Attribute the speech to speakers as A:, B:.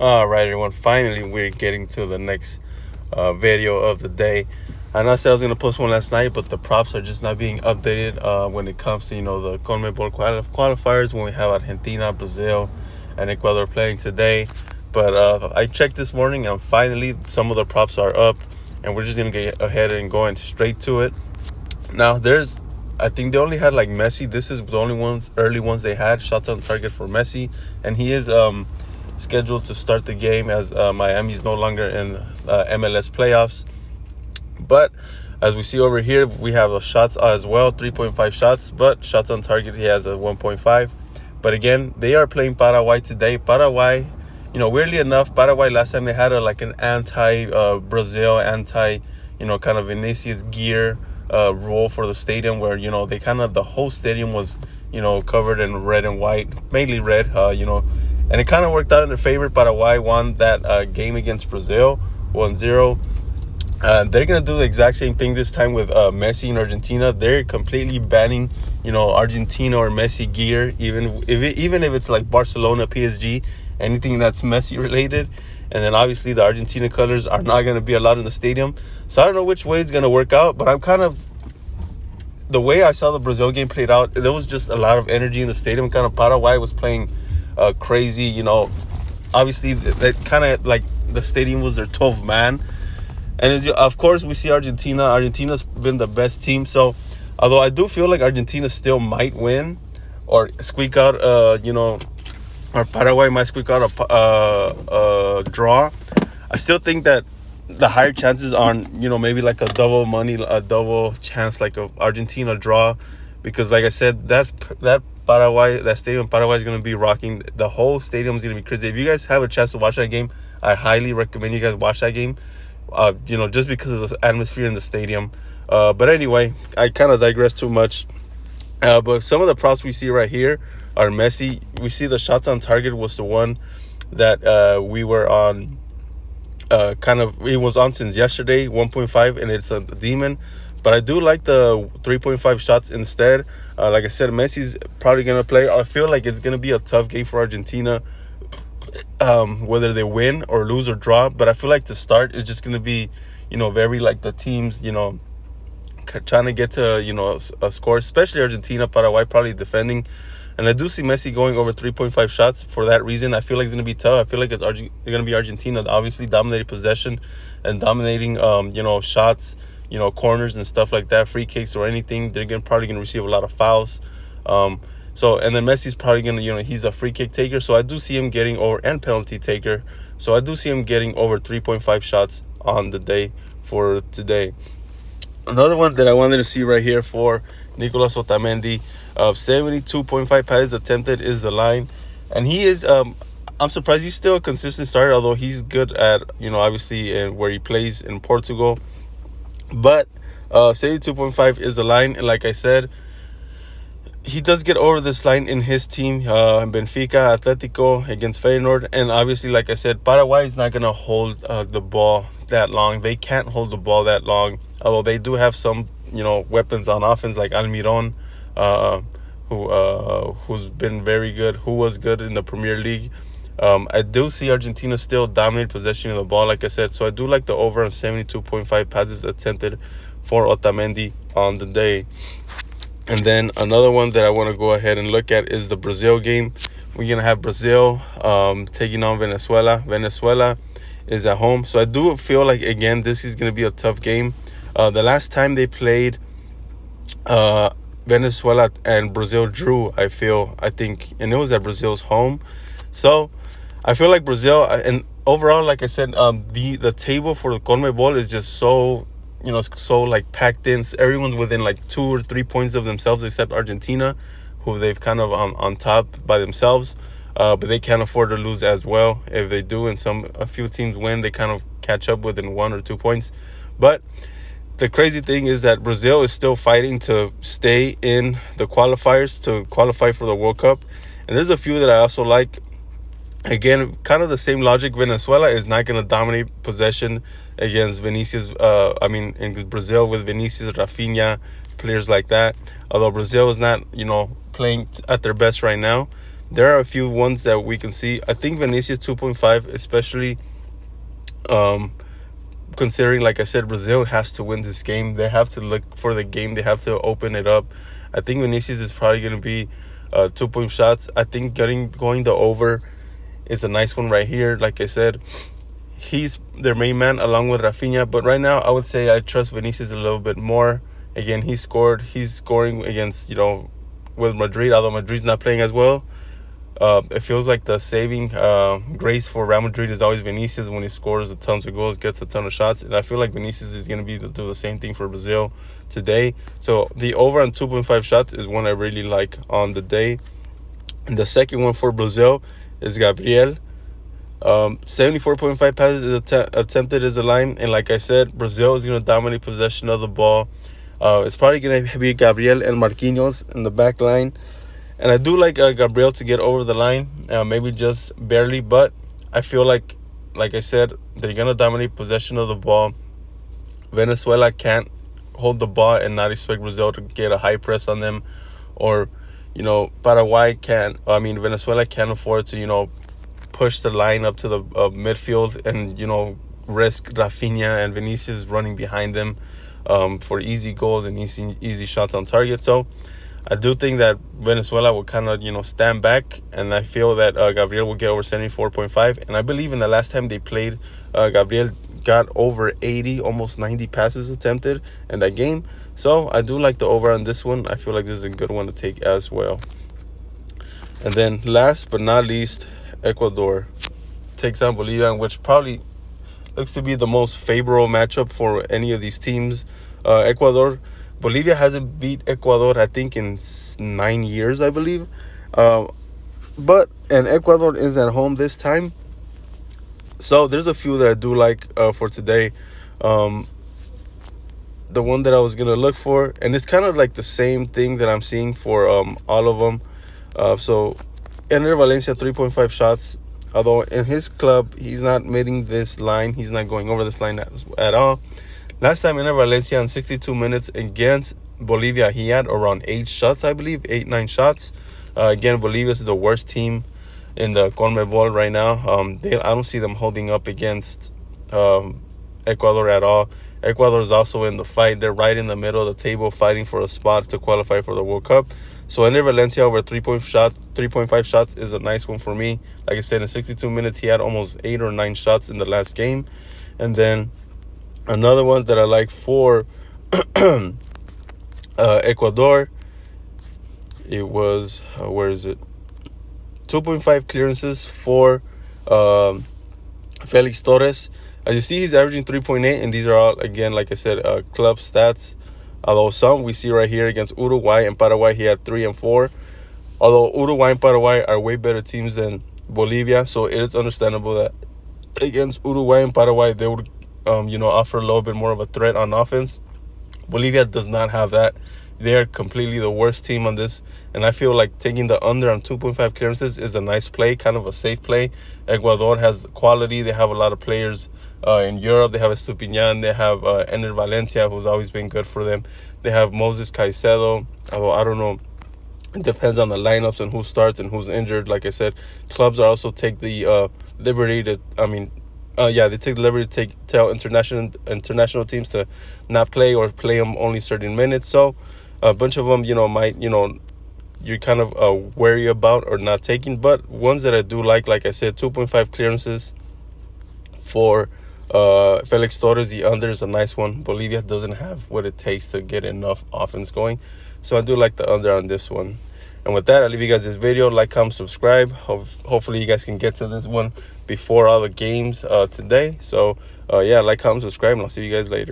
A: All right, everyone. Finally, we're getting to the next video of the day. I know I said I was going to post one last night, but the props are just not being updated when it comes to, the CONMEBOL qualifiers when we have Argentina, Brazil, and Ecuador playing today. But I checked this morning, and finally some of the props are up, and we're just going to get ahead and going straight to it. Now, I think they only had like Messi. This is the only early ones they had. Shots on target for Messi, and he is scheduled to start the game as Miami's no longer in MLS playoffs. But as we see over here, we have the shots as well, 3.5 shots, but shots on target he has a 1.5. But again, they are playing Paraguay today. Paraguay, weirdly enough, Paraguay last time they had an anti-Brazil, kind of Vinicius gear rule for the stadium where, the whole stadium was, covered in red and white, mainly red, and it kind of worked out in their favor. Paraguay won that game against Brazil, 1-0. They're going to do the exact same thing this time with Messi in Argentina. They're completely banning, Argentina or Messi gear, even if it's like Barcelona, PSG, anything that's Messi related. And then obviously the Argentina colors are not going to be allowed in the stadium. So I don't know which way it's going to work out, but the way I saw the Brazil game played out, there was just a lot of energy in the stadium. Kind of Paraguay was playing crazy, obviously that kind of like the stadium was their 12th man. And of course we see Argentina's been the best team. So although I do feel like Argentina still might win or squeak out or Paraguay might squeak out a draw, I still think that the higher chances on maybe like a double chance like a Argentina draw, because like I said, that stadium in Paraguay is going to be rocking. The whole stadium is going to be crazy. If you guys have a chance to watch that game, I highly recommend you guys watch that game, just because of the atmosphere in the stadium. But anyway, I kind of digress too much. But some of the props we see right here are Messi. We see the shots on target was the one that we were on. It was on since yesterday, 1.5, and it's a demon. But I do like the 3.5 shots instead. Like I said, Messi's probably going to play. I feel like it's going to be a tough game for Argentina, whether they win or lose or draw. But I feel like to start, it's just going to be, very like the teams, trying to get to, a score, especially Argentina, Paraguay probably defending. And I do see Messi going over 3.5 shots for that reason. I feel like it's going to be tough. I feel like it's going to be Argentina obviously dominating possession and dominating, shots, corners and stuff like that, free kicks or anything. They're probably going to receive a lot of fouls. And then Messi's probably going to, he's a free kick taker. So I do see him getting over, and penalty taker. So I do see him getting over 3.5 shots on the day for today. Another one that I wanted to see right here for Nicolas Otamendi of 72.5 passes attempted is the line. And he is, I'm surprised he's still a consistent starter, although he's good at, obviously where he plays in Portugal. But 72.5 is the line. And like I said, he does get over this line in his team, Benfica, Atletico, against Feyenoord. And obviously, like I said, Paraguay is not going to hold the ball that long. They can't hold the ball that long, although they do have some, weapons on offense like Almiron, who's been very good, who was good in the Premier League. I do see Argentina still dominate possession of the ball, like I said. So I do like the over on 72.5 passes attempted for Otamendi on the day. And then another one that I want to go ahead and look at is the Brazil game. We're going to have Brazil taking on Venezuela. Venezuela is at home. So I do feel like, again, this is going to be a tough game. The last time they played, Venezuela and Brazil drew, I think, and it was at Brazil's home. So I feel like Brazil, and overall, like I said, the table for the CONMEBOL is just so, so like packed in. Everyone's within like 2 or 3 points of themselves except Argentina, who they've kind of on top by themselves. But they can't afford to lose as well. If they do, and a few teams win, they kind of catch up within 1 or 2 points. But the crazy thing is that Brazil is still fighting to stay in the qualifiers to qualify for the World Cup. And there's a few that I also like. Again, kind of the same logic. Venezuela is not going to dominate possession against Vinicius. In Brazil with Vinicius, Rafinha, players like that. Although Brazil is not, playing at their best right now. there are a few ones that we can see. I think Vinicius 2.5, especially considering, like I said, Brazil has to win this game. They have to look for the game. They have to open it up. I think Vinicius is probably going to be 2-point shots. I think going the over is a nice one right here. Like I said, he's their main man along with Rafinha. But right now, I would say I trust Vinicius a little bit more. Again, he's scoring against, with Madrid, although Madrid's not playing as well. It feels like the saving grace for Real Madrid is always Vinicius when he scores a tons of goals, gets a ton of shots. And I feel like Vinicius is going to do the same thing for Brazil today. So the over on 2.5 shots is one I really like on the day. And the second one for Brazil is Gabriel. 74.5 passes attempted is the line. And like I said, Brazil is going to dominate possession of the ball. It's probably going to be Gabriel and Marquinhos in the back line. And I do like Gabriel to get over the line, maybe just barely. But I feel like I said, they're going to dominate possession of the ball. Venezuela can't hold the ball and not expect Brazil to get a high press on them. Or, Venezuela can't afford to, push the line up to the midfield and, risk Rafinha and Vinicius running behind them for easy goals and easy shots on target. So I do think that Venezuela will kind of, stand back, and I feel that Gabriel will get over 74.5. And I believe in the last time they played, Gabriel got over 80, almost 90 passes attempted in that game. So I do like the over on this one. I feel like this is a good one to take as well. And then last but not least, Ecuador takes on Bolivia, which probably looks to be the most favorable matchup for any of these teams. Bolivia hasn't beat Ecuador, I think, in 9 years, I believe. And Ecuador is at home this time. So there's a few that I do like for today. The one that I was going to look for, and it's kind of like the same thing that I'm seeing for all of them. So Ender Valencia, 3.5 shots. Although in his club, he's not meeting this line. He's not going over this line at all. Last time in Valencia in 62 minutes against Bolivia, he had around 8 shots, I believe, 9 shots. Again, Bolivia is the worst team in the CONMEBOL right now. I don't see them holding up against Ecuador at all. Ecuador is also in the fight. They're right in the middle of the table fighting for a spot to qualify for the World Cup. So Ender Valencia over 3.5 shots is a nice one for me. Like I said, in 62 minutes, he had almost 8 or 9 shots in the last game. And then another one that I like for Ecuador, it was, where is it? 2.5 clearances for Felix Torres. As you see, he's averaging 3.8, and these are all, again, like I said, club stats. Although some we see right here against Uruguay and Paraguay, he had 3 and 4. Although Uruguay and Paraguay are way better teams than Bolivia, so it is understandable that against Uruguay and Paraguay, they would offer a little bit more of a threat on offense. Bolivia does not have that. They're completely the worst team on this. And I feel like taking the under on 2.5 clearances is a nice play, kind of a safe play. Ecuador has quality. They have a lot of players in Europe. They have Estupiñán. They have Ender Valencia, who's always been good for them. They have Moses Caicedo. Although I don't know. It depends on the lineups and who starts and who's injured. Like I said, clubs also take the liberty to, they take the liberty to tell international teams to not play or play them only certain minutes. So a bunch of them, might, you're kind of wary about or not taking. But ones that I do like I said, 2.5 clearances for Felix Torres. The under is a nice one. Bolivia doesn't have what it takes to get enough offense going. So I do like the under on this one. And with that, I'll leave you guys this video. Like, comment, subscribe. Hopefully you guys can get to this one before all the games today. So, like, comment, subscribe, and I'll see you guys later.